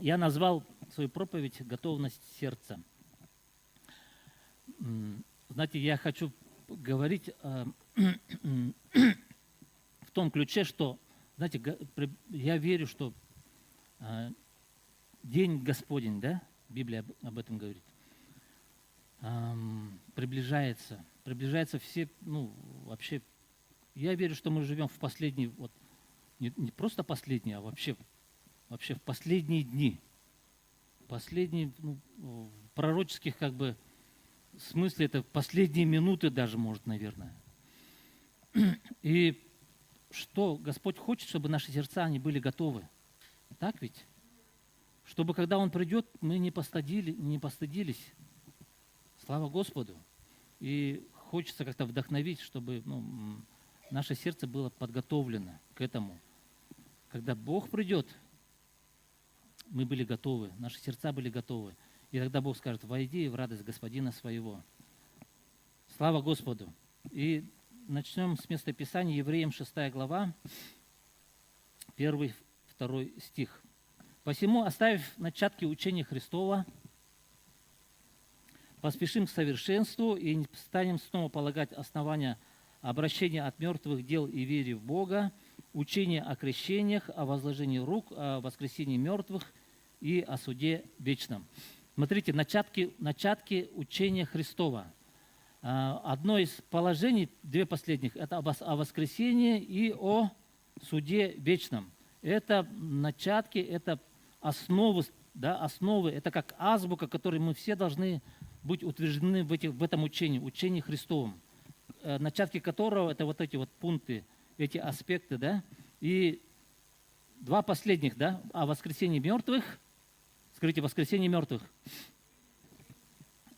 Я назвал свою проповедь «Готовность сердца». Знаете, я хочу говорить в том ключе, что, знаете, я верю, что День Господень, да, Библия об этом говорит, приближается все, вообще, я верю, что мы живем в последний, вот, не просто последние, а вообще в последние дни, последние, в пророческих, как бы, смысле, это последние минуты даже, может, наверное. И что Господь хочет, чтобы наши сердца, они были готовы. Так ведь? Чтобы, когда Он придет, мы не постыдились. Слава Господу. И хочется как-то вдохновить, чтобы наше сердце было подготовлено к этому. Когда Бог придет, мы были готовы, наши сердца были готовы. И тогда Бог скажет: «Войди в радость Господина своего». Слава Господу. И начнем с места Писания, Евреям 6 глава, 1-2 стих. «Посему, оставив начатки учения Христова, поспешим к совершенству и не станем снова полагать основания обращения от мертвых дел и вере в Бога, учения о крещениях, о возложении рук, о воскресении мертвых и о суде вечном». Смотрите, начатки учения Христова. Одно из положений, две последних, это о воскресении и о суде вечном. Это начатки, это основы, это как азбука, которой мы все должны быть утверждены в этом учении Христовом. Начатки которого это вот эти вот пункты, эти аспекты, да. И два последних, да, о воскресении мертвых, скажите, воскресении мертвых,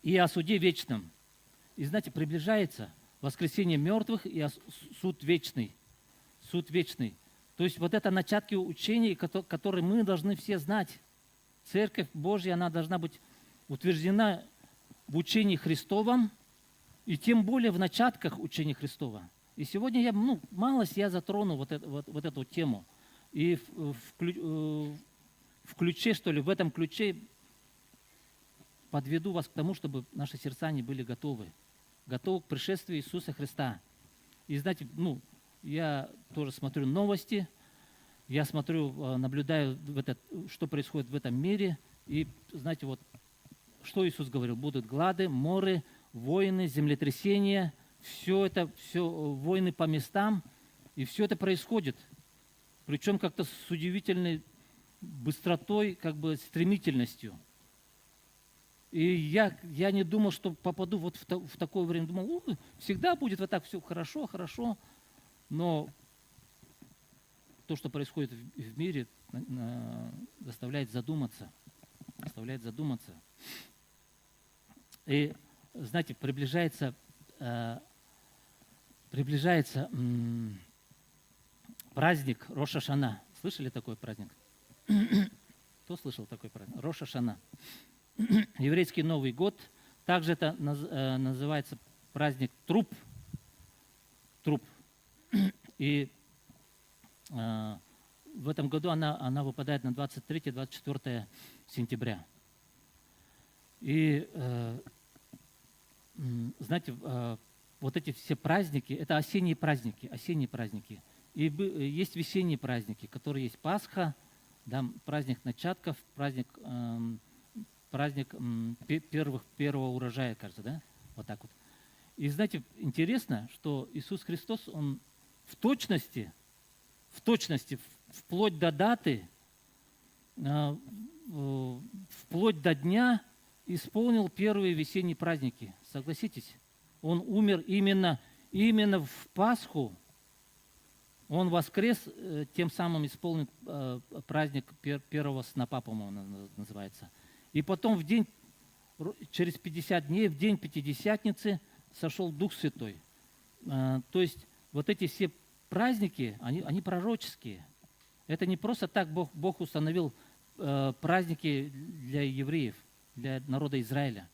и о суде вечном. И знаете, приближается воскресение мертвых и суд вечный. Суд вечный. То есть вот это начатки учений, которые мы должны все знать. Церковь Божья, она должна быть утверждена в учении Христовом, и тем более в начатках учения Христова. И сегодня я, малость я затрону вот эту тему. И в ключе, что ли, в этом ключе подведу вас к тому, чтобы наши сердца не были готовы к пришествию Иисуса Христа. И знаете, я тоже смотрю новости, я смотрю, наблюдаю, что происходит в этом мире, и знаете, вот, что Иисус говорил: будут глады, моры, войны, землетрясения, все войны по местам, и все это происходит. Причем как-то с удивительной быстротой, как бы стремительностью. И я не думал, что попаду вот в такое время. Думал, всегда будет вот так все хорошо. Но то, что происходит в мире, заставляет задуматься. И, знаете, приближается праздник Рош ха-Шана. Слышали такой праздник? Кто слышал такой праздник? Рош ха-Шана. Еврейский Новый год. Также это называется праздник Труп. И в этом году она выпадает на 23-24 сентября. И знаете, вот эти все праздники, это осенние праздники. И есть весенние праздники, которые есть Пасха, да, праздник начатков, праздник первого урожая, кажется, да? Вот так вот. И знаете, интересно, что Иисус Христос, Он в точности, вплоть до даты, вплоть до дня исполнил первые весенние праздники. Согласитесь? Он умер именно в Пасху. Он воскрес, тем самым исполнил праздник первого снопа, по-моему, называется. И потом через 50 дней, в день Пятидесятницы, сошел Дух Святой. То есть вот эти все праздники, они пророческие. Это не просто так Бог установил праздники для евреев, для народа Израиля.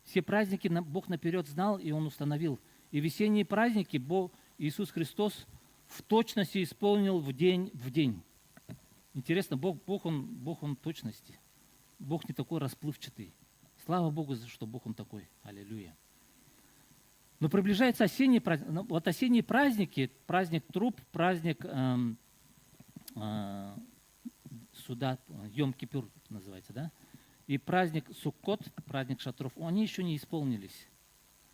Все праздники Бог наперед знал, и Он установил. И весенние праздники Иисус Христос в точности исполнил в день. Интересно, Бог он точности. Бог не такой расплывчатый. Слава Богу, что Бог Он такой. Аллилуйя. Но приближается осенний праздник. Вот осенние праздники, праздник труп, праздник суда, Йом-Кипур называется, да? И праздник Суккот, праздник шатров, они еще не исполнились.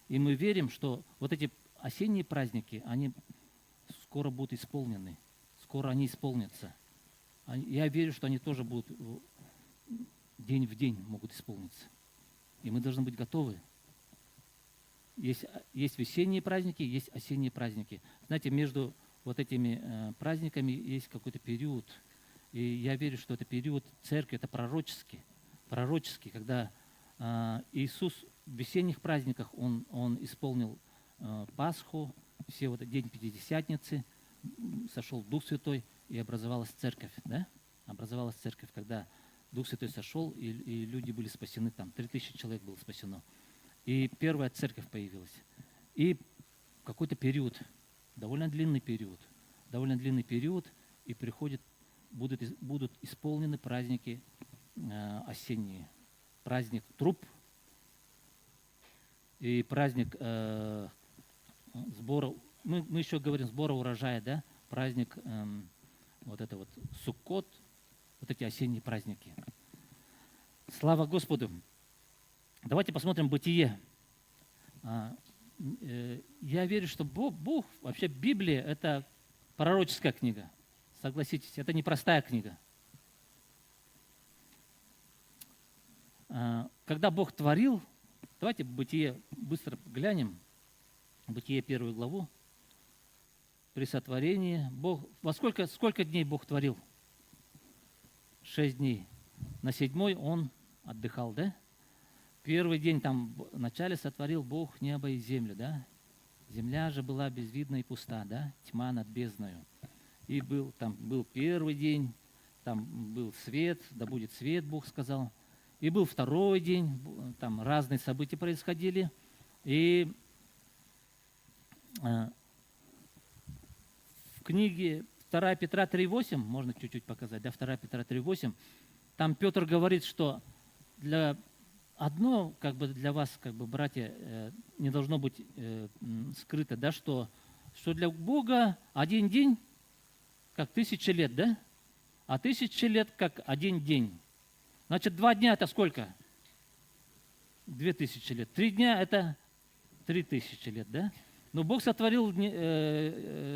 И мы верим, что вот эти осенние праздники, они скоро будут исполнены. Скоро они исполнятся. Я верю, что они тоже будут день в день могут исполниться. И мы должны быть готовы. Есть весенние праздники, есть осенние праздники. Знаете, между вот этими праздниками есть какой-то период. И я верю, что это период церкви, это пророческий, когда Иисус в весенних праздниках, Он исполнил Пасху, все вот день Пятидесятницы, сошел Дух Святой, и образовалась церковь, да? Образовалась церковь, когда Дух Святой сошел, и люди были спасены там. 3000 человек было спасено. И первая церковь появилась. И какой-то период, довольно длинный период, и будут исполнены праздники осенние. Праздник труп и праздник сбора, мы еще говорим сбора урожая, да? Праздник вот это вот Суккот, вот эти осенние праздники. Слава Господу! Давайте посмотрим Бытие. Я верю, что Бог, вообще Библия – это пророческая книга. Согласитесь, это непростая книга. Когда Бог творил, давайте Бытие быстро глянем, Бытие 1 главу. При сотворении Бог, сколько дней Бог творил? 6 дней. На 7-й Он отдыхал, да? Первый день там вначале сотворил Бог небо и землю, да? Земля же была безвидна и пуста, да? Тьма над бездною. И там был первый день, там был свет, да будет свет, Бог сказал. И был второй день, там разные события происходили. И в книге 2 Петра 3,8, можно чуть-чуть показать, да, 2 Петра 3,8, там Петр говорит, что для вас, братья, не должно быть скрыто, да, что для Бога один день как 1000 лет, да? А 1000 лет как один день. Значит, 2 дня это сколько? 2000 лет. 3 дня это 3000 лет, да? Но Бог сотворил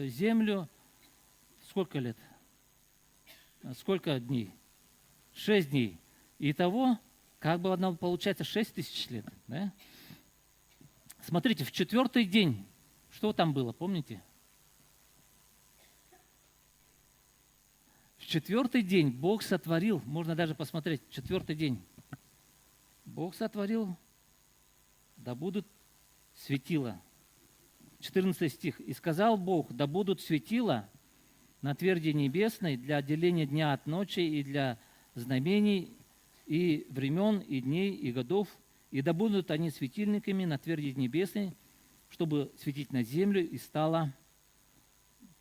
землю сколько лет? Сколько дней? 6 дней. Итого, она получается 6000 лет, да? Смотрите, в 4-й день, что там было, помните? В 4-й день Бог сотворил, можно даже посмотреть, 4-й день. Бог сотворил, да будут светила. 14 стих. «И сказал Бог, да будут светила на тверди небесной для отделения дня от ночи и для знамений и времен, и дней, и годов, и да будут они светильниками на тверди небесной, чтобы светить на землю, и стало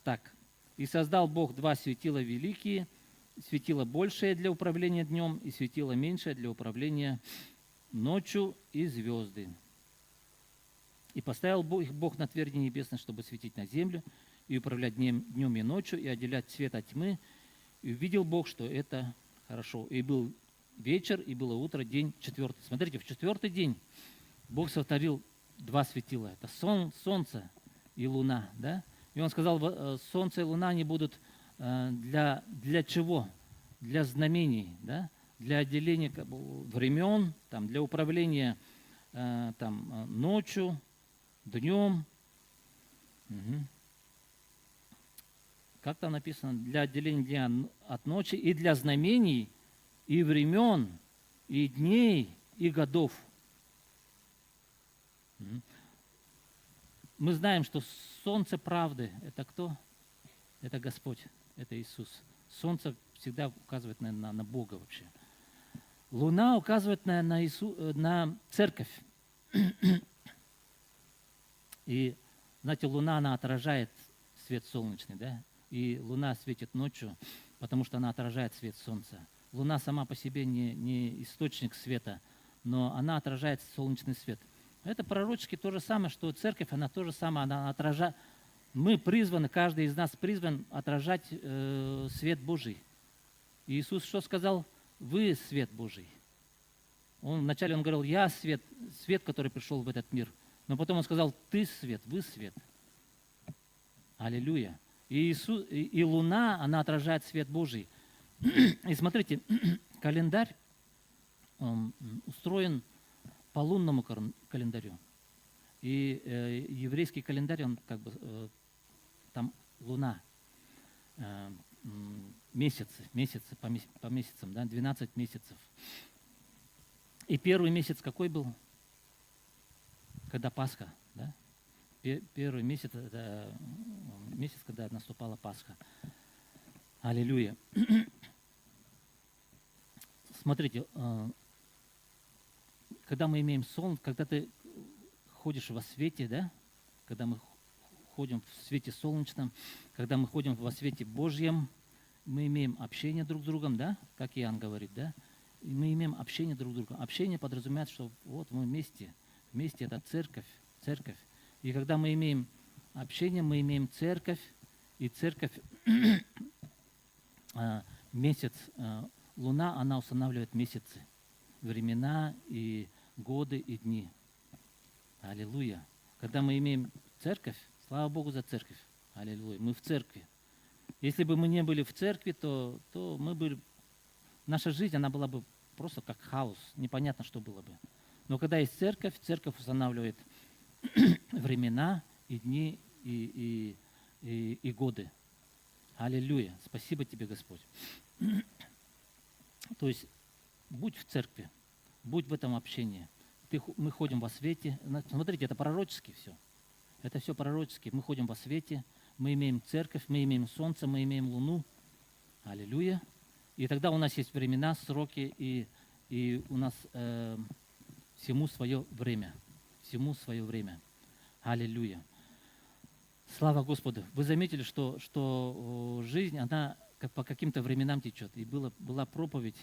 так. И создал Бог 2 светила великие, светило большее для управления днем, и светило меньшее для управления ночью, и звезды. И поставил Бог на тверди небесной, чтобы светить на землю, и управлять днем и ночью, и отделять свет от тьмы. И увидел Бог, что это хорошо. И был вечер, и было утро, день 4. Смотрите, в 4-й день Бог сотворил 2 светила. Это солнце и луна, да? И Он сказал, солнце и луна, они будут для чего? Для знамений, да? Для отделения времен, для управления ночью, днем. Угу. Как там написано? Для отделения дня от ночи и для знамений, и времен, и дней, и годов. Угу. Мы знаем, что солнце правды – это кто? Это Господь, это Иисус. Солнце всегда указывает на Бога вообще. Луна указывает на церковь. И, знаете, луна, она отражает свет солнечный, да? И луна светит ночью, потому что она отражает свет солнца. Луна сама по себе не источник света, но она отражает солнечный свет. Это пророчески то же самое, что церковь, она то же самое, она отражает. Мы призваны, каждый из нас призван отражать свет Божий. И Иисус что сказал? Вы свет Божий. Вначале он говорил, я свет, свет, который пришел в этот мир. Но потом он сказал, ты свет, вы свет. Аллилуйя. И Луна, она отражает свет Божий. И смотрите, календарь устроен по лунному календарю. И еврейский календарь, он как бы, там луна, месяцы по месяцам, да, 12 месяцев. И первый месяц какой был? Когда Пасха, да? Первый месяц, это месяц, когда наступала Пасха. Аллилуйя. Смотрите, когда мы имеем солнце, когда ты ходишь во свете, да? Когда мы ходим в свете солнечном, когда мы ходим во свете Божьем, мы имеем общение друг с другом, да? Как Иоанн говорит, да? И мы имеем общение друг с другом. Общение подразумевает, что вот мы вместе. Вместе это церковь. И когда мы имеем общение, мы имеем церковь. И церковь, месяц, Луна, она устанавливает месяцы, времена и годы и дни. Аллилуйя. Когда мы имеем церковь, слава Богу за церковь. Аллилуйя. Мы в церкви. Если бы мы не были в церкви, то мы бы... Наша жизнь, она была бы просто как хаос. Непонятно, что было бы. Но когда есть церковь, церковь устанавливает времена и дни и годы. Аллилуйя. Спасибо тебе, Господь. То есть будь в церкви, будь в этом общении. Мы ходим во свете. Смотрите, это пророчески все. Это все пророчески. Мы ходим во свете, мы имеем церковь, мы имеем солнце, мы имеем луну. Аллилуйя. И тогда у нас есть времена, сроки, и у нас всему свое время. Всему свое время. Аллилуйя. Слава Господу. Вы заметили, что жизнь, она как по каким-то временам течет. И была проповедь,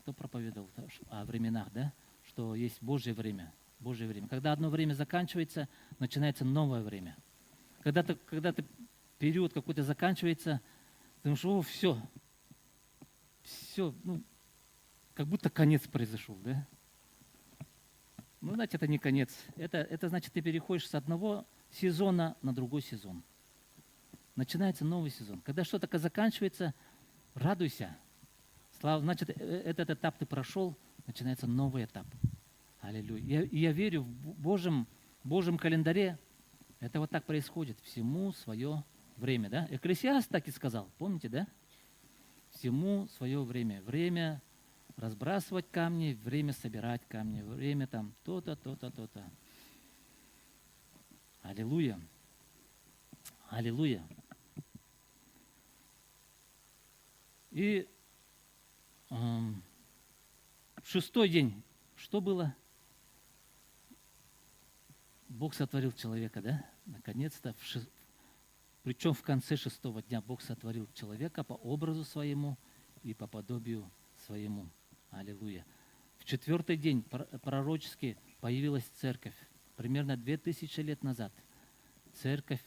кто проповедовал о временах, да? Что есть Божье время. Божье время. Когда одно время заканчивается, начинается новое время. Когда период какой-то заканчивается, ты думаешь, все, как будто конец произошел, да? Ну, знаете, это не конец. Это значит, ты переходишь с одного сезона на другой сезон. Начинается новый сезон. Когда что-то заканчивается, радуйся. Значит, этот этап ты прошел, начинается новый этап. Аллилуйя. Я верю в Божьем календаре. Это вот так происходит. Всему свое время, да? Экклесиаст так и сказал, помните, да? Всему свое время. Время разбрасывать камни, время собирать камни, время там то-то, то-то, то-то. Аллилуйя. Аллилуйя. И шестой день, что было? Бог сотворил человека, да? Наконец-то, причем в конце шестого дня Бог сотворил человека по образу своему и по подобию своему. Аллилуйя. В четвертый день пророчески появилась церковь. Примерно 2000 лет назад. Церковь,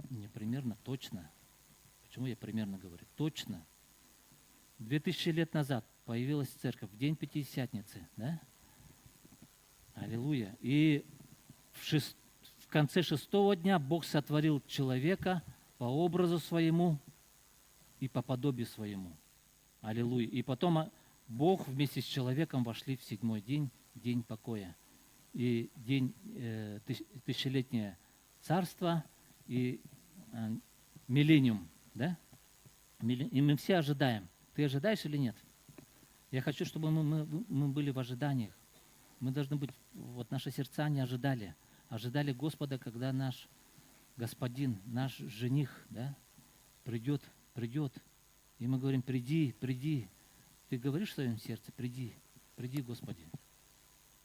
не примерно, точно. Почему я примерно говорю? Точно. 2000 лет назад появилась церковь в день Пятидесятницы. Да? Аллилуйя. И в конце шестого дня Бог сотворил человека по образу своему и по подобию своему. Аллилуйя. И потом Бог вместе с человеком вошли в седьмой день, день покоя. И день тысячелетнее царство и миллениум. Да? И мы все ожидаем. Ты ожидаешь или нет? Я хочу, чтобы мы были в ожиданиях. Мы должны быть, вот наши сердца не ожидали. Ожидали Господа, когда наш Господин, наш жених, да, придет. И мы говорим, приди. Ты говоришь в своем сердце, приди, Господи.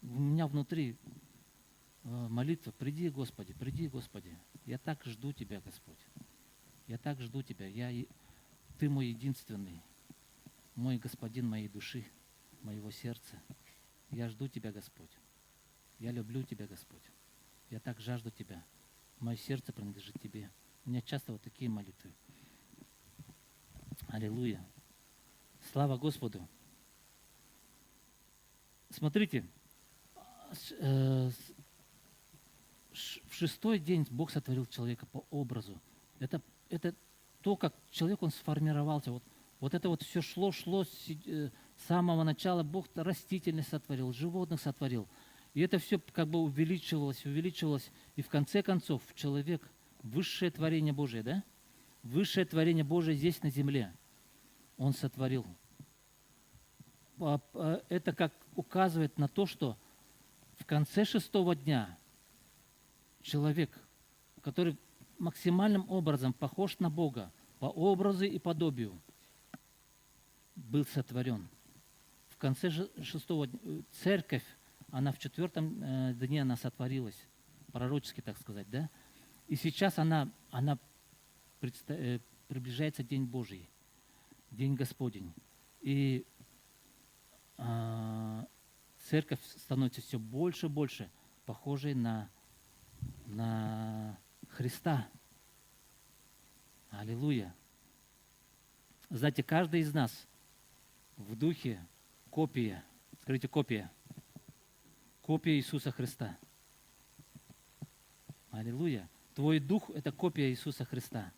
У меня внутри молитва, приди, Господи. Я так жду Тебя, Господь. Я так жду Тебя. Ты мой единственный. мой Господин моей души, моего сердца. Я жду Тебя, Господь. Я люблю Тебя, Господь. Я так жажду Тебя. Мое сердце принадлежит Тебе. У меня часто вот такие молитвы. Аллилуйя. Слава Господу. Смотрите, в шестой день Бог сотворил человека по образу. Это то, как человек, он сформировался. Вот это вот все шло с самого начала. Бог растительность сотворил, животных сотворил. И это все как бы увеличивалось. И в конце концов человек, высшее творение Божие, да? Высшее творение Божие здесь на земле Он сотворил. Это как указывает на то, что в конце шестого дня человек, который максимальным образом похож на Бога, по образу и подобию, был сотворен. В конце шестого дня церковь, она в четвертом дне она сотворилась, пророчески, так сказать, да? И сейчас она приближается День Божий, День Господень. И церковь становится все больше и больше похожей на Христа. Аллилуйя. Знаете, каждый из нас в духе копия, скажите, копия Иисуса Христа. Аллилуйя. Твой дух – это копия Иисуса Христа.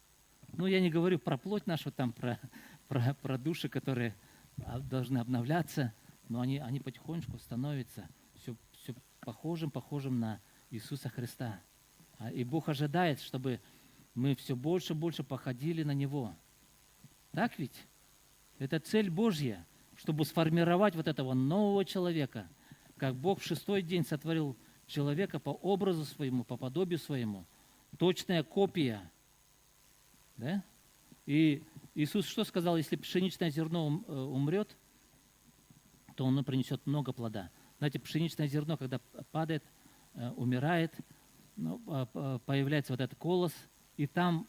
Ну, я не говорю про плоть нашу, там, про души, которые должны обновляться, но они потихонечку становятся все похожим на Иисуса Христа. И Бог ожидает, чтобы мы все больше и больше походили на Него. Так ведь? Это цель Божья, чтобы сформировать вот этого нового человека. Как Бог в шестой день сотворил человека по образу своему, по подобию своему. Точная копия. Да? И Иисус что сказал? Если пшеничное зерно умрет, то оно принесет много плода. Знаете, пшеничное зерно, когда падает, умирает, появляется вот этот колос, и там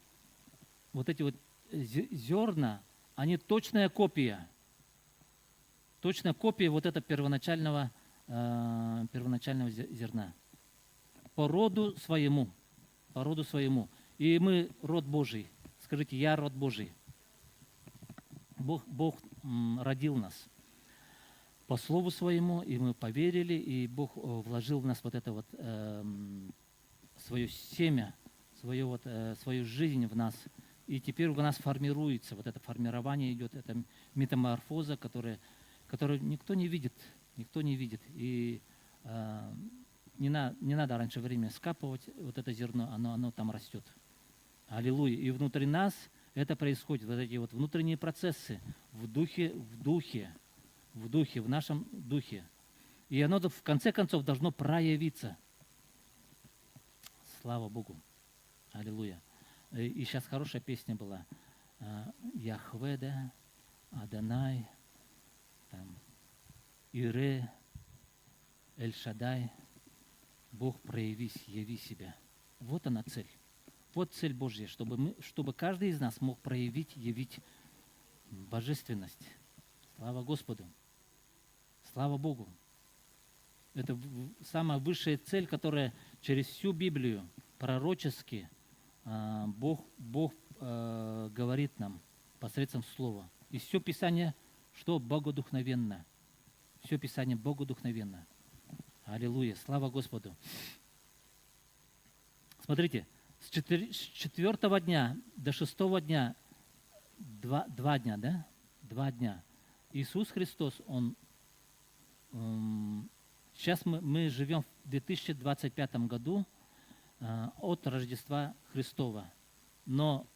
вот эти вот зерна, они точная копия вот этого первоначального зерна. По роду своему. И мы род Божий. Скажите, я род Божий. Бог родил нас по слову своему, и мы поверили, и Бог вложил в нас вот это вот свое семя, свою жизнь в нас. И теперь у нас формируется, вот это формирование идет, это метаморфоза, которую никто не видит. И не надо раньше времени скапывать вот это зерно, оно там растет. Аллилуйя. И внутри нас это происходит, вот эти вот внутренние процессы в нашем духе. И оно в конце концов должно проявиться. Слава Богу. Аллилуйя. И сейчас хорошая песня была. Яхве, да, Адонай, там, Ире, Эль-Шадай. Бог, проявись, яви себя. Вот она цель. Вот цель Божья, чтобы каждый из нас мог явить божественность. Слава Господу. Слава Богу. Это самая высшая цель, которая через всю Библию пророчески Бог говорит нам посредством Слова. И все Писание, что богодухновенно. Все Писание богодухновенно. Аллилуйя. Слава Господу. Смотрите, с 4 дня до 6 дня, 2 дня, да? 2 дня. Иисус Христос, сейчас мы живем в 2025 году от Рождества Христова. Но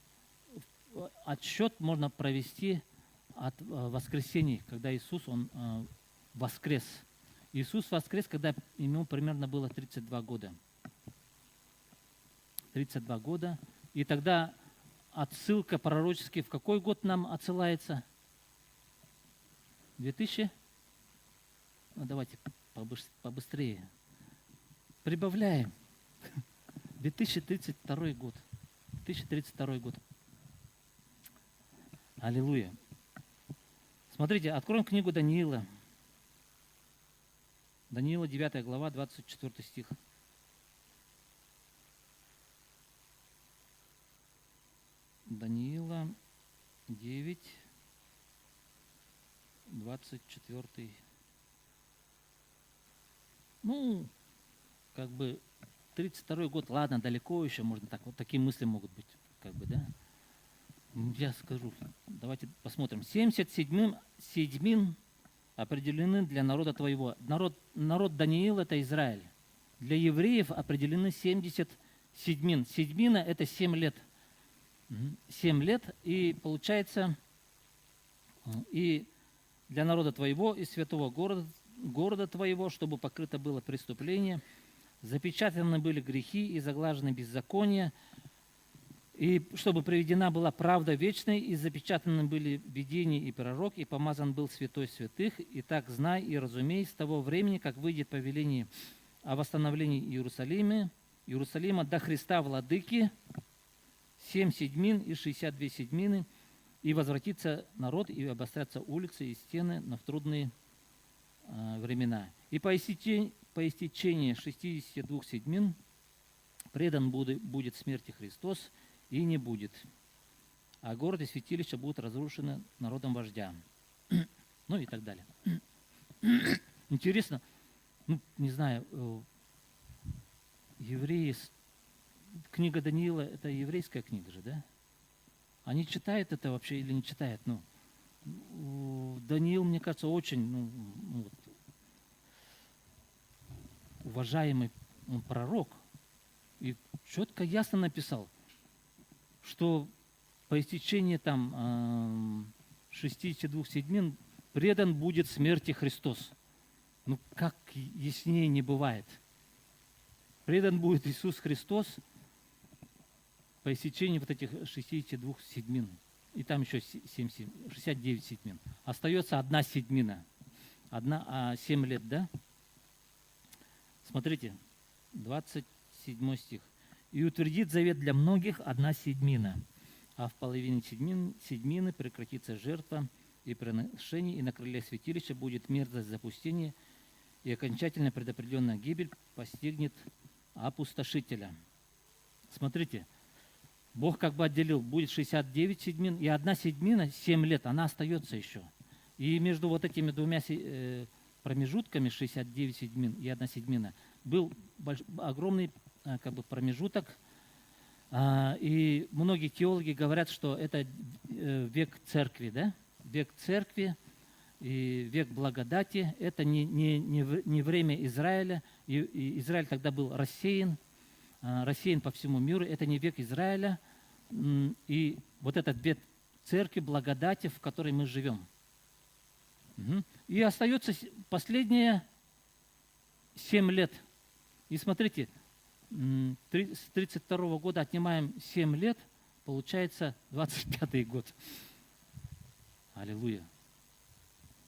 отсчет можно провести от воскресения, когда Иисус, Он воскрес. Иисус воскрес, когда ему примерно было 32 года. 32 года. И тогда отсылка пророчески в какой год нам отсылается? 2000? Ну, давайте побыстрее. Прибавляем. 2032 год. 2032 год. Аллилуйя. Смотрите, откроем книгу Даниила. Даниила, 9 глава, 24 стих. Даниила 9, 24. Ну, как бы 32 год, ладно, далеко еще, можно так, вот такие мысли могут быть, как бы, да. Я скажу, давайте посмотрим. 70 седьмин определены для народа твоего. Народ Даниил – это Израиль. Для евреев определены 70 седьмин. Седьмина – это 7 лет. 7 лет, и получается, и для народа твоего, и святого города твоего, чтобы покрыто было преступление, запечатаны были грехи и заглажены беззакония, и чтобы приведена была правда вечная, и запечатаны были видения и пророк, и помазан был святой святых, и так знай и разумей с того времени, как выйдет повеление о восстановлении Иерусалима до Христа Владыки, 7 седьмин и 62 седьмины, и возвратится народ, и обострятся улицы и стены в трудные времена. И по истечении 62 седьмин предан будет смерти Христос, и не будет. А город и святилище будут разрушены народом вождя. Ну и так далее. Интересно, ну, не знаю, евреи, книга Даниила, это еврейская книга же, да? Они читают это вообще или не читают? Ну, Даниил, мне кажется, очень уважаемый пророк. И четко, ясно написал, что по истечении там 62 седьмин предан будет смерти Христос. Ну, как яснее не бывает. Предан будет Иисус Христос по истечении вот этих 62 седьмин. И там еще 69 седьмин. Остается 1 седьмина. 7 лет, да? Смотрите, 27 стих. «И утвердит завет для многих 1 седьмина, а в половине седьмины прекратится жертва и приношение, и на крыле святилища будет мерзость запустения, и окончательно предопределенная гибель постигнет опустошителя». Смотрите, Бог как бы отделил, будет 69 седьмин, и 1 седьмина, 7 лет, она остается еще. И между вот этими двумя промежутками, 69 седьмин и 1 седьмина, был огромный как бы промежуток, и многие теологи говорят, что это век церкви, да? Век церкви и век благодати. Это не время Израиля, и Израиль тогда был рассеян по всему миру. Это не век Израиля, и вот этот век церкви, благодати, в которой мы живем. И остается последние 7 лет. И смотрите, с 32 года отнимаем 7 лет, получается 25 год. Аллилуйя.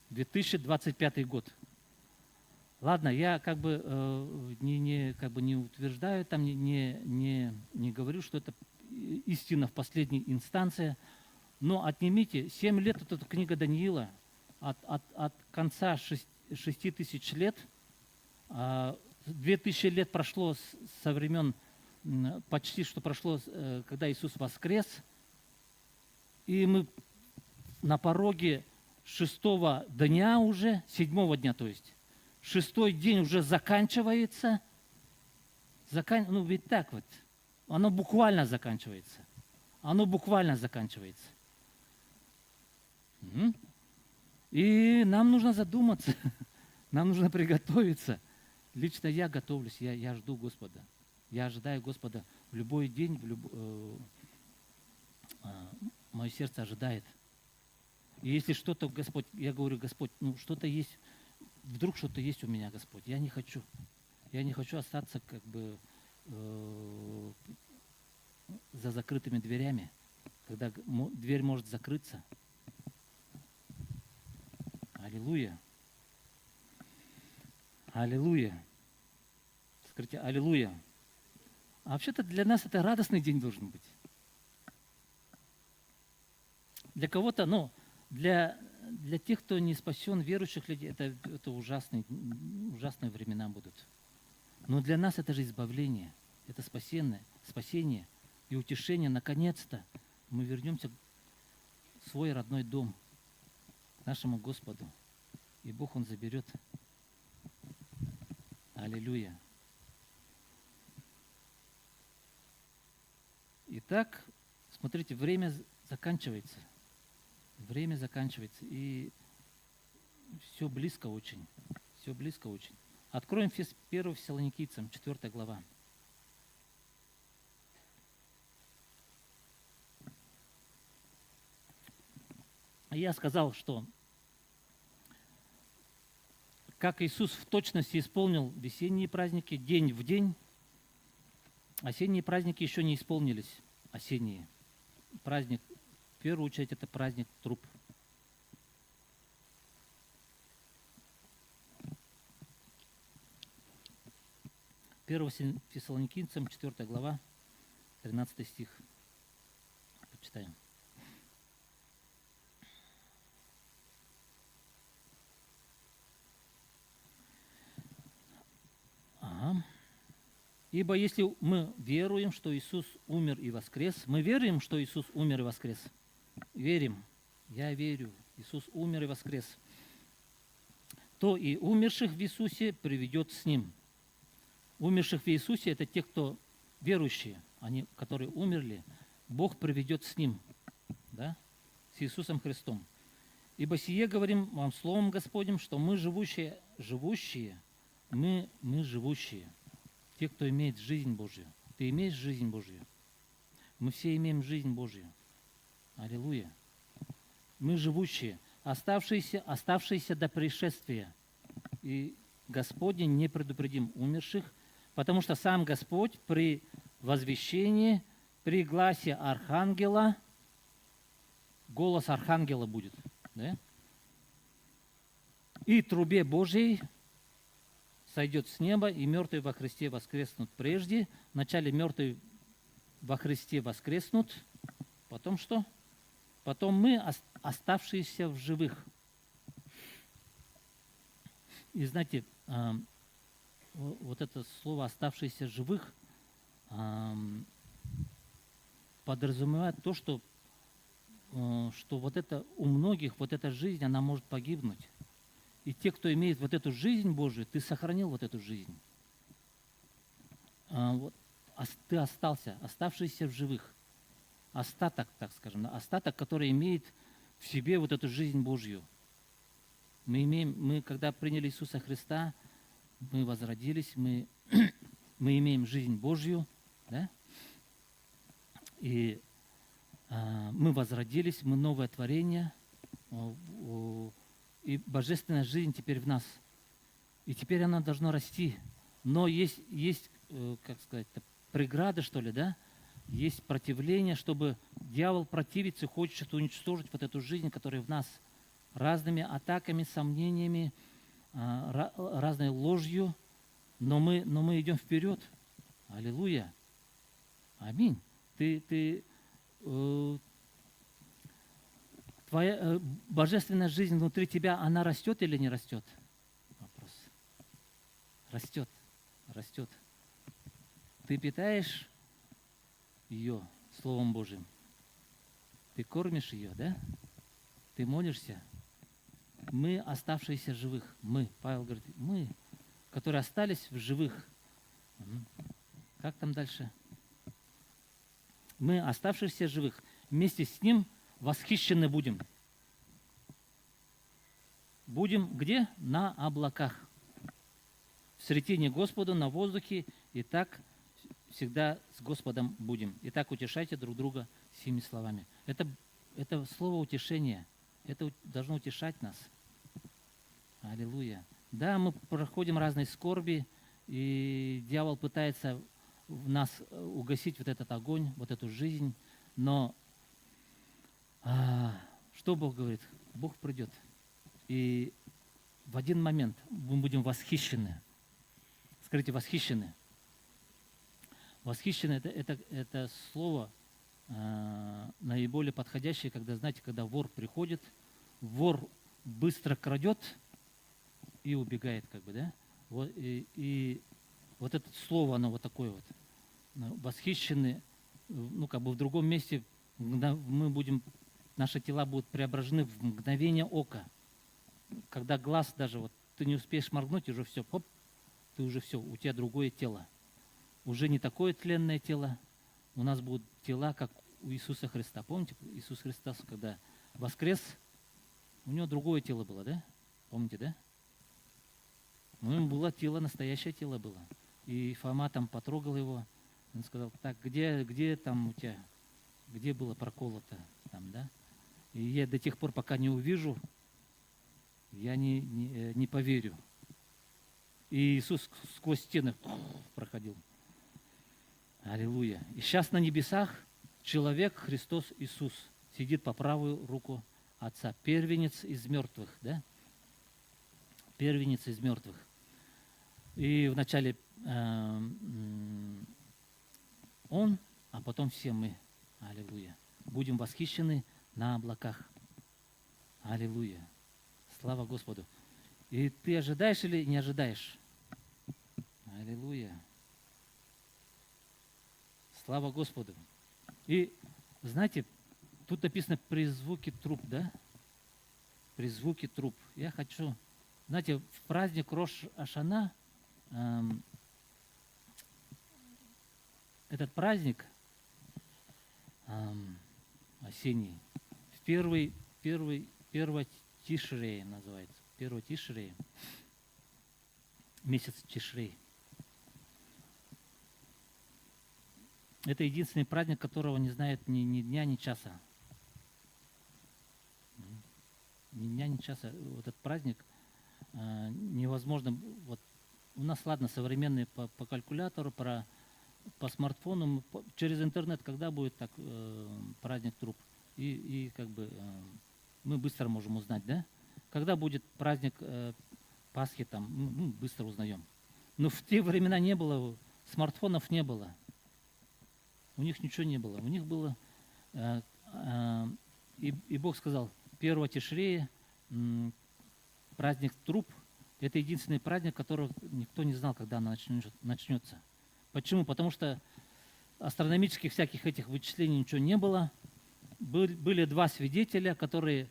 2025 год. Ладно, я как бы не утверждаю, там не говорю, что это истина в последней инстанции, но отнимите 7 лет, это книга Даниила, от конца 6000 лет, 2000 лет прошло со времен, почти что прошло, когда Иисус воскрес, и мы на пороге 6-го дня уже, 7-го дня, то есть, 6-й день уже заканчивается, ну ведь так вот, оно буквально заканчивается, И нам нужно задуматься, нам нужно приготовиться. Лично я готовлюсь, я жду Господа. Я ожидаю Господа в любой день, мое сердце ожидает. И если что-то, Господь, я говорю, Господь, ну что-то есть, вдруг что-то есть у меня, Господь, я не хочу остаться как бы за закрытыми дверями, когда дверь может закрыться. Аллилуйя. Аллилуйя. Скажите, аллилуйя. А вообще-то для нас это радостный день должен быть. Для кого-то, для для тех, кто не спасен, верующих людей, это ужасные времена будут. Но для нас это же избавление, это спасение и утешение. Наконец-то мы вернемся в свой родной дом, к нашему Господу. И Бог, Он заберет. Аллилуйя. Итак, смотрите, время заканчивается. Время заканчивается. И все близко очень. Все близко очень. Откроем 1 Фессалоникийцам, 4 глава. Я сказал, что как Иисус в точности исполнил весенние праздники день в день, осенние праздники еще не исполнились. Осенние. Праздник, в первую очередь, это праздник труп. Первого Фессалоникийцам, 4 глава, 13 стих. Почитаем. Ибо если мы веруем, что Иисус умер и воскрес, мы веруем, что Иисус умер и воскрес. Верим. Я верю. Иисус умер и воскрес. То и умерших в Иисусе приведет с Ним. Умерших в Иисусе – это те, кто верующие, они, которые умерли, Бог приведет с Ним, да? С Иисусом Христом. Ибо сие говорим вам Словом Господним, что мы живущие, мы живущие. Те, кто имеет жизнь Божью. Ты имеешь жизнь Божью. Мы все имеем жизнь Божью. Аллилуйя. Мы живущие, оставшиеся до пришествия. И Господне не предупредим умерших, потому что сам Господь при возвещении, при гласе архангела, голос архангела будет, да? И трубе Божьей сойдет с неба, и мертвые во Христе воскреснут прежде. Вначале мертвые во Христе воскреснут. Потом что? Потом мы, оставшиеся в живых. И знаете, вот это слово «оставшиеся живых» подразумевает то, что вот это у многих, вот эта жизнь, она может погибнуть. И те, кто имеет вот эту жизнь Божию, ты сохранил вот эту жизнь. Ты остался, оставшийся в живых. Остаток, так скажем, остаток, который имеет в себе вот эту жизнь Божью. Мы когда приняли Иисуса Христа, мы возродились, мы имеем жизнь Божью, да? И мы возродились, мы новое творение, и божественная жизнь теперь в нас. И теперь она должна расти. Но есть как сказать, преграды, что ли, да? Есть противление, чтобы дьявол противится, хочет уничтожить вот эту жизнь, которая в нас. Разными атаками, сомнениями, разной ложью. Но мы идем вперед. Аллилуйя. Аминь. Твоя божественная жизнь внутри тебя, она растет или не растет? Вопрос. Растет. Растет. Ты питаешь ее Словом Божьим. Ты кормишь ее, да? Ты молишься. Мы, оставшиеся живых, Павел говорит, мы, которые остались в живых. Как там дальше? Мы, оставшиеся живых, вместе с Ним восхищены будем. Будем где? На облаках. В сретении Господа, на воздухе. И так всегда с Господом будем. И так утешайте друг друга сими словами. Это слово утешения. Это должно утешать нас. Аллилуйя. Да, мы проходим разные скорби, и дьявол пытается в нас угасить вот этот огонь, вот эту жизнь. Но что Бог говорит? Бог придет. И в один момент мы будем восхищены. Скажите, восхищены. Восхищены это слово наиболее подходящее, когда, знаете, когда вор приходит, вор быстро крадет и убегает, как бы, да? Вот, и вот это слово, оно вот такое вот. Восхищены, ну, как бы в другом месте мы будем, наши тела будут преображены в мгновение ока. Когда глаз даже, вот ты не успеешь моргнуть, уже все, хоп, ты уже все, у тебя другое тело. Уже не такое тленное тело, у нас будут тела, как у Иисуса Христа. Помните, Иисус Христос, когда воскрес, у него другое тело было, да? Помните, да? У него было тело, настоящее тело было. И Фома там потрогал его, он сказал, так, где там у тебя, где было проколото там, да? И я до тех пор, пока не увижу, я не поверю. И Иисус сквозь стены проходил. Аллилуйя. И сейчас на небесах человек, Христос Иисус, сидит по правую руку Отца. Первенец из мертвых, да? Первенец из мертвых. И вначале Он, а потом все мы. Аллилуйя. Будем восхищены на облаках. Аллилуйя. Слава Господу. И ты ожидаешь или не ожидаешь? Аллилуйя. Слава Господу. И знаете, тут написано при звуке труб, да? При звуке труб. Я хочу, знаете, в праздник Рош Ашана, этот праздник осенний, в первый Тишрей называется. Первый Тишрей. Месяц Тишрей. Это единственный праздник, которого не знает ни дня, ни часа. Ни дня, ни часа. Вот этот праздник невозможно. Вот у нас, ладно, современные по калькулятору, по смартфону, через интернет, когда будет так праздник труп. И как бы мы быстро можем узнать, да? Когда будет праздник Пасхи, там, мы быстро узнаем. Но в те времена не было, смартфонов не было. У них ничего не было. У них было... И Бог сказал, 1 Тишрея, праздник труп, это единственный праздник, который никто не знал, когда он начнется. Почему? Потому что астрономических всяких этих вычислений ничего не было. Были два свидетеля, которые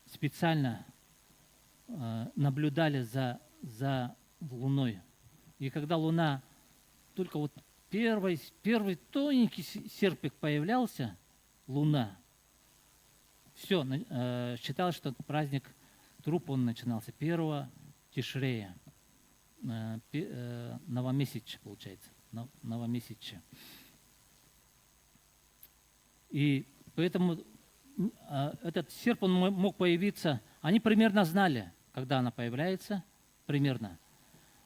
специально наблюдали за Луной. И когда Луна, только вот первый тоненький серпик появлялся, Луна, все, считалось, что праздник труп, он начинался 1 Тишрея, новомесяче, получается, новомесяче. И поэтому этот серп, он мог появиться, они примерно знали, когда она появляется, примерно.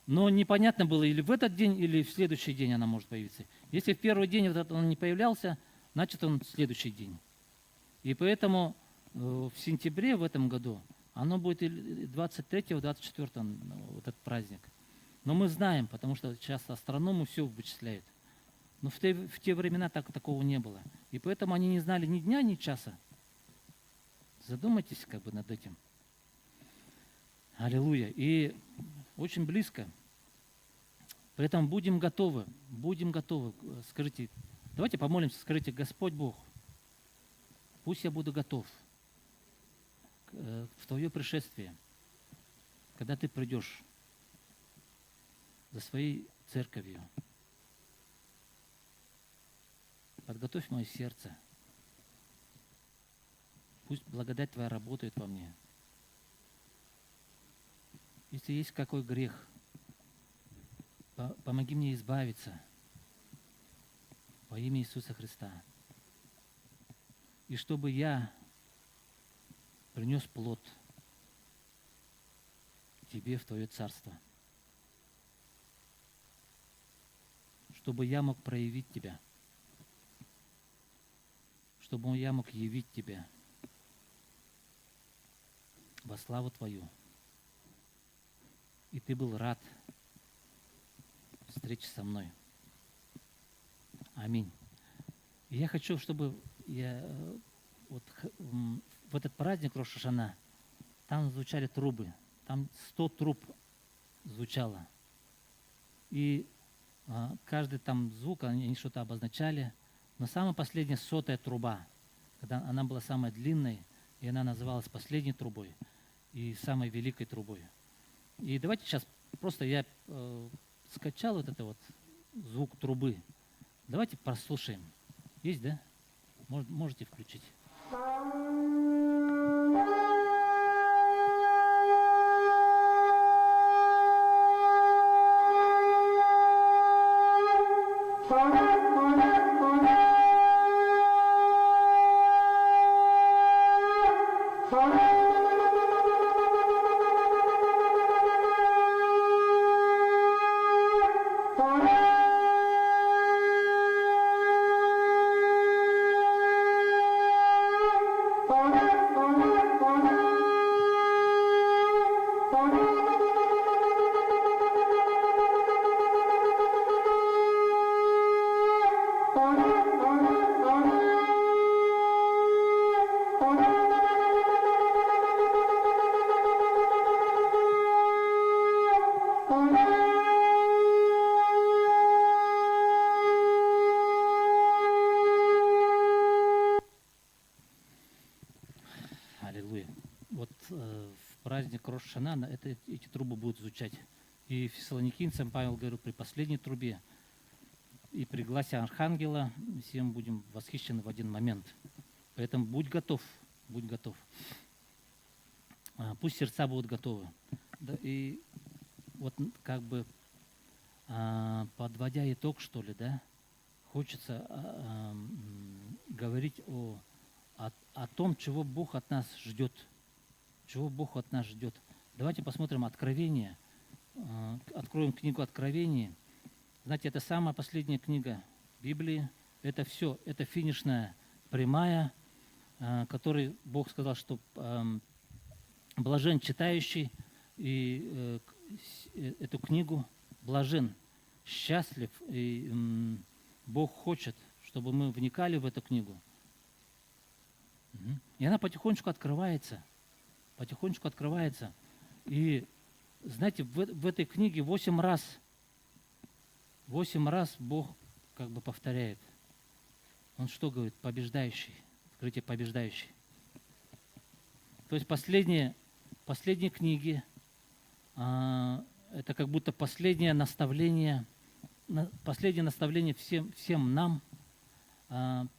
Но непонятно было, или в этот день, или в следующий день она может появиться. Если в первый день вот он не появлялся, значит он в следующий день. И поэтому в сентябре в этом году оно будет 23-го, 24-го, вот этот праздник. Но мы знаем, потому что сейчас астрономы все вычисляют. Но в те времена такого не было. И поэтому они не знали ни дня, ни часа. Задумайтесь как бы над этим. Аллилуйя. И очень близко. Поэтому будем готовы. Скажите, давайте помолимся, скажите, Господь Бог, пусть я буду готов в Твое пришествие, когда Ты придешь за Своей церковью. Подготовь мое сердце. Пусть благодать Твоя работает во мне. Если есть какой грех, помоги мне избавиться во имя Иисуса Христа. И чтобы я принес плод Тебе в Твое Царство. Чтобы я мог проявить Тебя. Чтобы я мог явить Тебя во славу Твою. И Ты был рад встрече со мной. Аминь. И я хочу, чтобы вот в этот праздник Рош ха-Шана, там звучали трубы, там 100 труб звучало. И каждый там звук, они что-то обозначали. Но самая последняя 100-я труба, когда она была самой длинной, и она называлась последней трубой и самой великой трубой. И давайте сейчас просто я скачал вот это вот звук трубы. Давайте прослушаем. Есть, да? Можете включить. Аллилуйя. Вот в праздник Рош ха-Шана эти трубы будут звучать. И Фессалоникийцам Павел говорил, при последней трубе и при гласе архангела все мы будем восхищены в один момент. Поэтому будь готов, будь готов. Пусть сердца будут готовы. Да, и вот как бы подводя итог, что ли, да, хочется говорить о том, чего Бог от нас ждет. Чего Бог от нас ждет. Давайте посмотрим Откровение. Откроем книгу Откровения. Знаете, это самая последняя книга Библии. Это все, это финишная прямая, которой Бог сказал, что блажен читающий и эту книгу, блажен, счастлив. И Бог хочет, чтобы мы вникали в эту книгу. И она потихонечку открывается. Потихонечку открывается. И, знаете, в этой книге 8 раз Бог как бы повторяет. Он что говорит? Побеждающий. Открытие побеждающий. То есть последние книги, это как будто последнее наставление всем нам,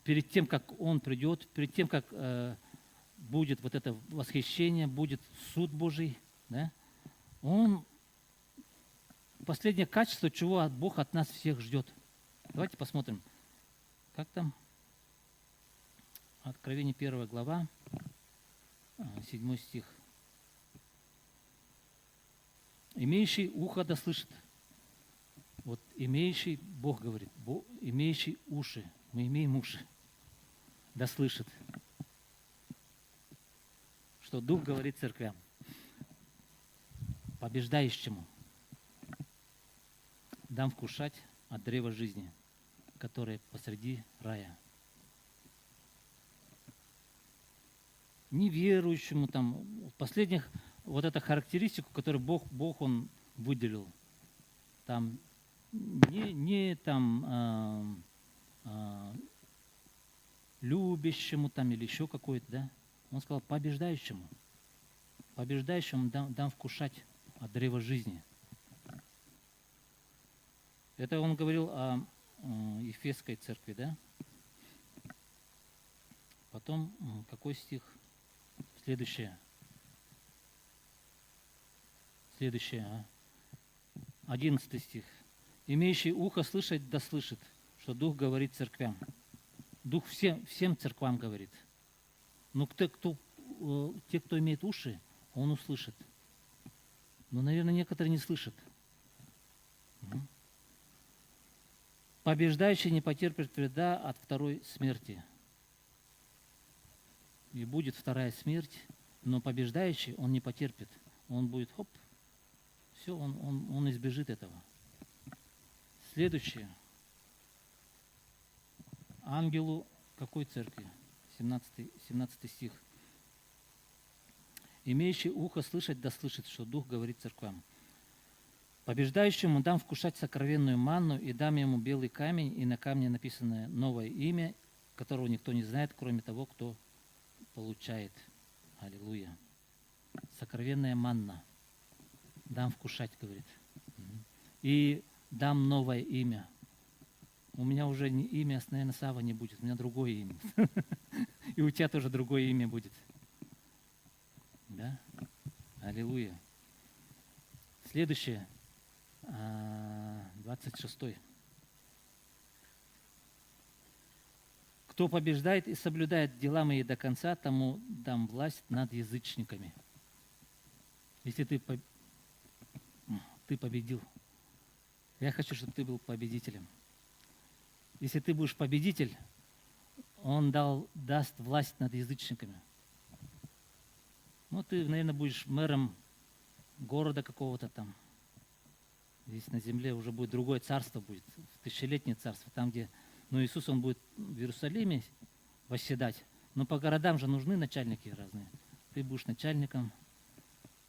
перед тем, как Он придет, перед тем, как будет вот это восхищение, будет суд Божий, да? Последнее качество, чего Бог от нас всех ждет. Давайте посмотрим, как там. Откровение 1 глава, 7 стих. Имеющий ухо да слышит. Вот имеющий, Бог говорит, имеющий уши, мы имеем уши, да слышит, что Дух говорит церквям, побеждающему дам вкушать от древа жизни, которое посреди рая. Неверующему там, в последних, вот эту характеристику, которую Бог Он выделил, там не там любящему там или еще какой-то, да? Он сказал побеждающему дам вкушать от древа жизни. Это он говорил о Ефесской церкви, да? Потом, какой стих? Следующее. 11 стих. Имеющий ухо слышать, да слышит, что Дух говорит церквям. Дух всем церквам говорит. Но те, кто имеет уши, он услышит. Но, наверное, некоторые не слышат. Побеждающий не потерпит вреда от второй смерти. И будет вторая смерть, но побеждающий он не потерпит. Он будет, все, он избежит этого. Следующее. Ангелу какой церкви? 17 стих. Имеющий ухо слышать, да слышит, что Дух говорит церквам. Побеждающему дам вкушать сокровенную манну, и дам ему белый камень, и на камне написано новое имя, которого никто не знает, кроме того, кто получает. Аллилуйя. Сокровенная манна. Дам вкушать, говорит. И дам новое имя. У меня уже не имя, наверное, Сава не будет, у меня другое имя. И у тебя тоже другое имя будет. Да? Аллилуйя. Следующее. 26. Кто побеждает и соблюдает дела мои до конца, тому дам власть над язычниками. Если ты победил, я хочу, чтобы ты был победителем. Если ты будешь победитель, он даст власть над язычниками. Ну, ты, наверное, будешь мэром города какого-то там. Здесь на земле уже будет другое царство, будет тысячелетнее царство, там, где, ну, Иисус, он будет в Иерусалиме восседать, но по городам же нужны начальники разные. Ты будешь начальником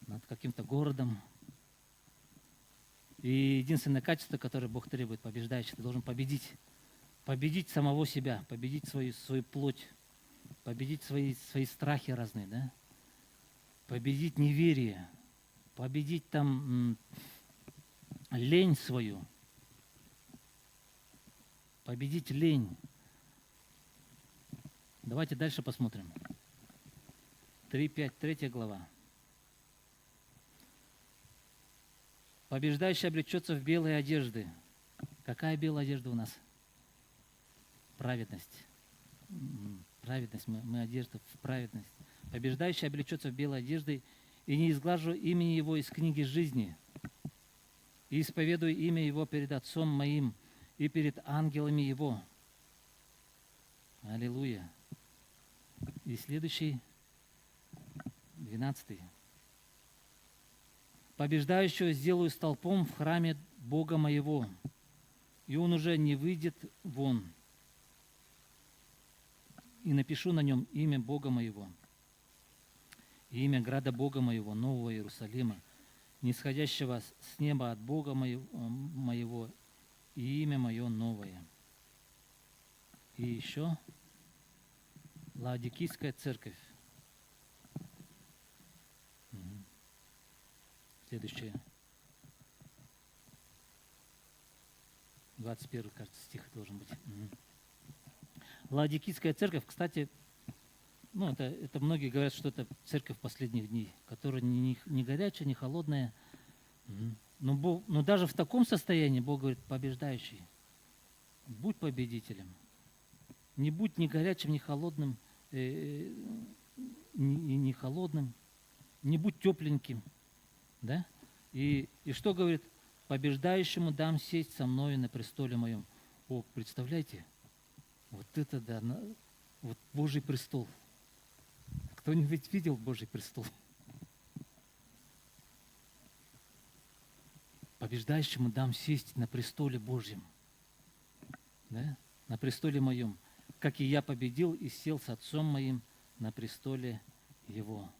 над каким-то городом. И единственное качество, которое Бог требует, побеждающий, ты должен победить. Победить самого себя, победить свою плоть, победить свои страхи разные, да? Победить неверие, победить там лень свою, победить лень. Давайте дальше посмотрим. 3:5, 3 глава. Побеждающий облечется в белые одежды. Какая белая одежда у нас? Праведность. Праведность. Мы одежда в праведность. Побеждающий облечется в белой одежды, и не изглажу имени его из книги жизни, и исповедую имя его перед Отцом моим и перед ангелами его. Аллилуйя. И следующий, 12. Побеждающего сделаю столпом в храме Бога моего, и он уже не выйдет вон. И напишу на нем имя Бога моего, и имя града Бога моего, Нового Иерусалима, нисходящего с неба от Бога моего, и имя мое новое. И еще Лаодикийская церковь. Следующее. 21, кажется, стих должен быть. Лаодикийская церковь, кстати, ну, это многие говорят, что это церковь последних дней, которая не горячая, не холодная. Но даже в таком состоянии Бог говорит, побеждающий, будь победителем. Не будь ни горячим, ни холодным, не холодным, не будь тепленьким. Да? И что говорит? Побеждающему дам сесть со мною на престоле моем. О, представляете? Вот это да, вот Божий престол. Кто-нибудь видел Божий престол? Побеждающему дам сесть на престоле Божьем. Да? На престоле моем. Как и я победил и сел с Отцом моим на престоле Его.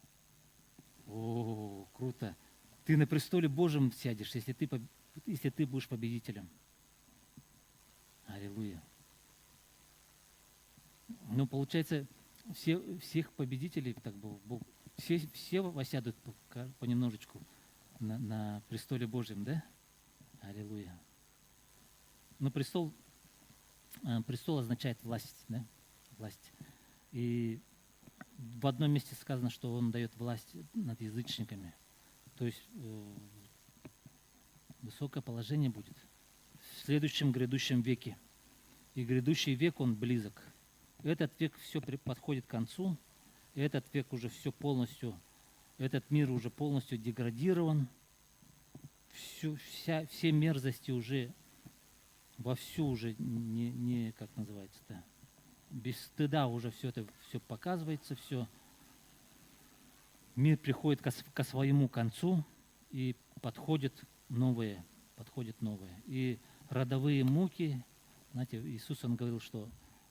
О, круто. Ты на престоле Божьем сядешь, если ты будешь победителем. Аллилуйя. Ну, получается, всех победителей, так Бог, все восядут понемножечку на престоле Божьем, да? Аллилуйя. Но престол означает власть, да? Власть. И в одном месте сказано, что он дает власть над язычниками. То есть высокое положение будет в следующем грядущем веке. И грядущий век, он близок. Этот век все подходит к концу. Этот век уже все полностью, этот мир уже полностью деградирован. Все мерзости уже вовсю уже не как называется-то, без стыда уже все это все показывается, все. Мир приходит ко своему концу, и подходит новое. И родовые муки, знаете, Иисус, Он говорил, что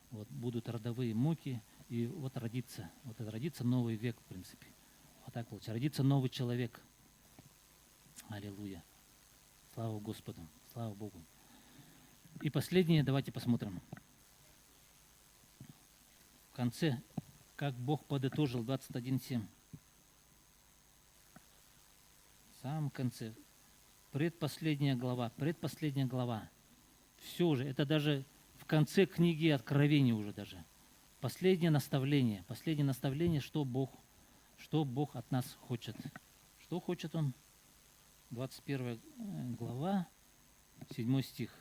вот будут родовые муки, и вот родится новый век, в принципе. Вот так получится. Родится новый человек. Аллилуйя. Слава Господу. Слава Богу. И последнее, давайте посмотрим. В конце, как Бог подытожил 21:7. В самом конце. Предпоследняя глава. Все уже. Это даже в конце книги Откровения уже даже. Последнее наставление, что Бог от нас хочет. Что хочет Он? 21 глава, 7 стих.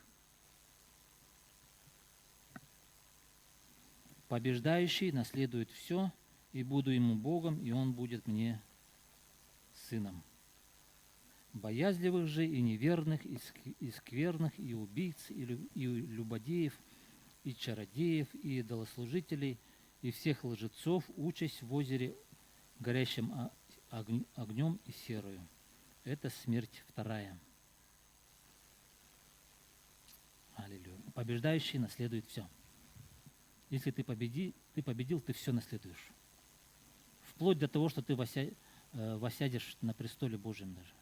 Побеждающий наследует все, и буду ему Богом, и он будет мне сыном. Боязливых же и неверных, и скверных, и убийц, и любодеев, и чародеев, и идолослужителей, и всех лжецов участь в озере, горящим огнем и серою. Это смерть вторая. Аллилуйя. Побеждающий наследует все. Если ты победил, ты все наследуешь. Вплоть до того, что ты воссядешь на престоле Божьем даже.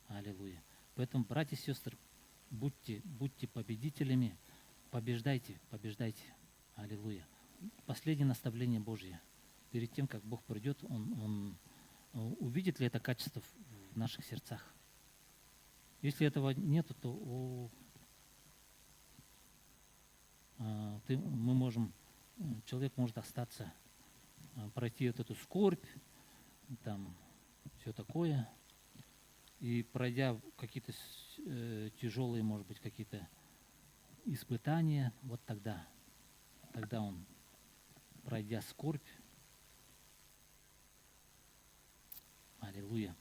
Аллилуйя. Поэтому, братья и сестры, будьте победителями, побеждайте. Аллилуйя. Последнее наставление Божье. Перед тем, как Бог придет, Он увидит ли это качество в наших сердцах. Если этого нет, то человек может остаться, пройти вот эту скорбь, там все такое, и пройдя какие-то тяжелые, может быть, какие-то испытания, вот тогда он, пройдя скорбь, аллилуйя,